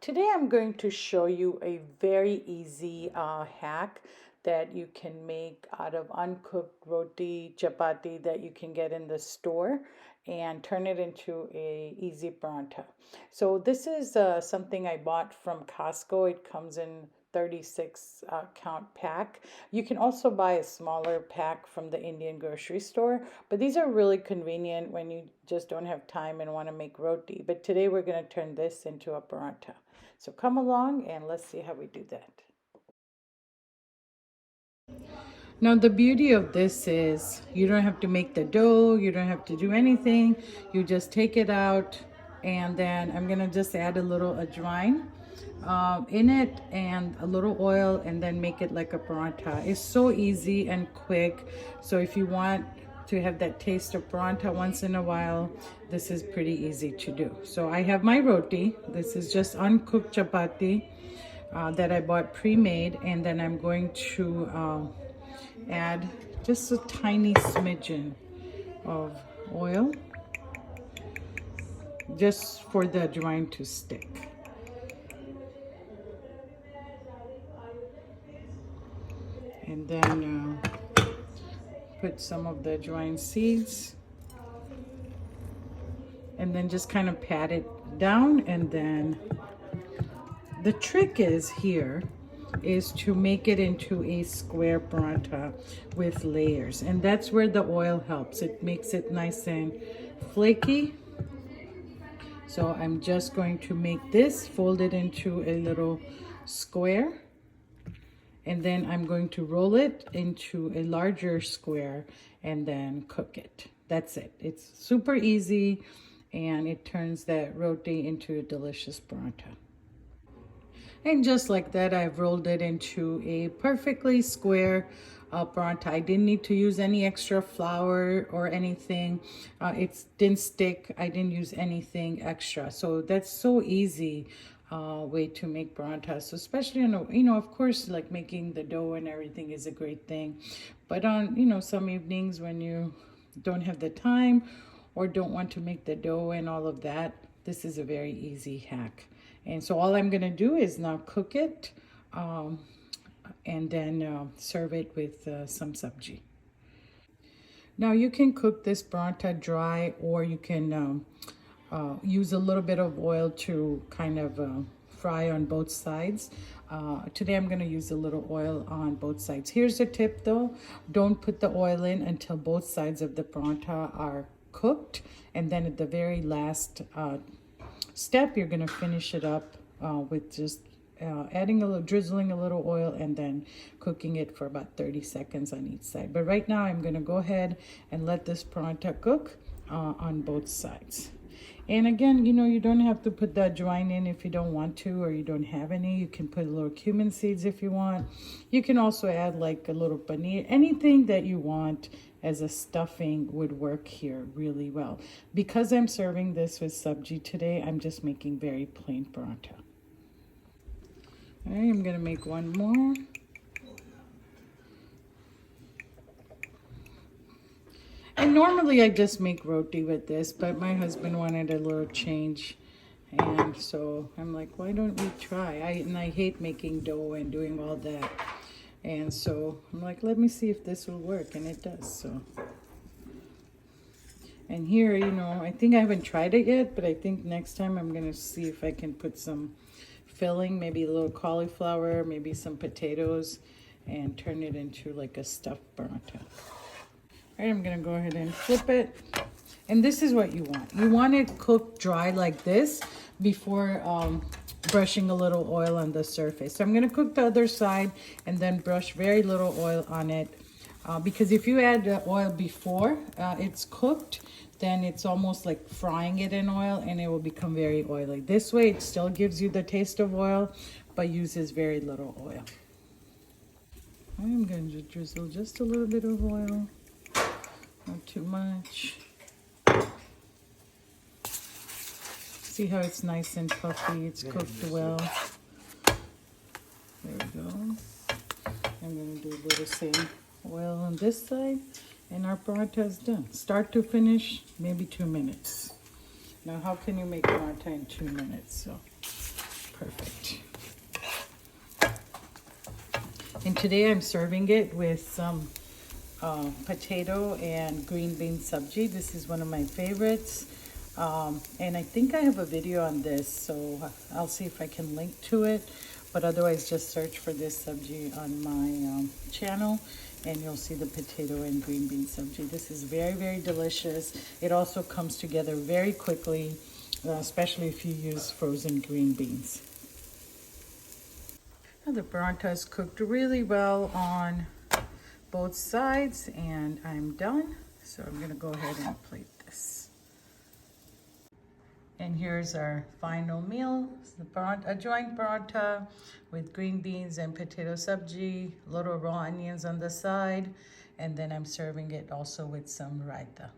Today I'm going to show you a very easy hack that you can make out of uncooked roti, chapati that you can get in the store and turn it into a easy paratha. So this is something I bought from Costco. It comes in 36 count pack. You can also buy a smaller pack from the Indian grocery store, but these are really convenient when you just don't have time and want to make roti. But today we're going to turn this into a paratha. So come along and let's see how we do that. Now the beauty of this is you don't have to make the dough, you don't have to do anything. You just take it out and then I'm gonna just add a little ajwain in it and a little oil and then make it like a paratha. It's so easy and quick. So if you want to have that taste of paratha once in a while, this is pretty easy to do. So I have my roti. This is just uncooked chapati that I bought pre-made, and then I'm going to add just a tiny smidgen of oil just for the ajwain to stick. And then put some of the ajwain seeds and then just kind of pat it down. And then the trick is to make it into a square paratha with layers, and that's where the oil helps. It makes it nice and flaky. So I'm just going to make this, fold it into a little square, and then I'm going to roll it into a larger square and then cook it. That's it. It's super easy and it turns that roti into a delicious paratha. And just like that, I've rolled it into a perfectly square paratha. I didn't need to use any extra flour or anything. It didn't stick. I didn't use anything extra. So that's so easy way to make parathas. So especially of course, like making the dough and everything is a great thing. But on, some evenings when you don't have the time or don't want to make the dough and all of that, this is a very easy hack. And so all I'm going to do is now cook it and then serve it with some sabji. Now you can cook this paratha dry, or you can use a little bit of oil to kind of fry on both sides. Today I'm going to use a little oil on both sides. Here's a tip though, don't put the oil in until both sides of the paratha are cooked, and then at the very last step you're going to finish it up with just drizzling a little oil and then cooking it for about 30 seconds on each side. But right now I'm going to go ahead and let this paratha cook on both sides. And again, you don't have to put that ajwain in if you don't want to, or you don't have any. You can put a little cumin seeds if you want. You can also add like a little paneer. Anything that you want as a stuffing would work here really well. Because I'm serving this with sabji today, I'm just making very plain paratha. All right, I'm going to make one more. And normally I just make roti with this, but my husband wanted a little change. And so I'm like, why don't we try? I hate making dough and doing all that. And so I'm like, let me see if this will work. And it does. So. And here, I think I haven't tried it yet, but I think next time I'm going to see if I can put some filling, maybe a little cauliflower, maybe some potatoes, and turn it into like a stuffed paratha. All right, I'm gonna go ahead and flip it. And this is what you want. You want it cooked dry like this before brushing a little oil on the surface. So I'm gonna cook the other side and then brush very little oil on it. Because if you add the oil before it's cooked, then it's almost like frying it in oil and it will become very oily. This way it still gives you the taste of oil, but uses very little oil. I'm going to drizzle just a little bit of oil. Not too much. See how it's nice and puffy. It's cooked well. There we go. I'm going to do a little same oil on this side. And our paratha is done. Start to finish, maybe 2 minutes. Now, how can you make paratha in 2 minutes? So, perfect. today I'm serving it with some potato and green bean sabji. This is one of my favorites. And I think I have a video on this, so I'll see if I can link to it. But otherwise, just search for this sabji on my channel, and you'll see the potato and green bean sabji. This is very, very delicious. It also comes together very quickly, especially if you use frozen green beans. Now the paratha is cooked really well on both sides, and I'm done. So I'm gonna go ahead and plate this. And here's our final meal. It's the paratha, a joint paratha with green beans and potato sabji, little raw onions on the side, and then I'm serving it also with some raita.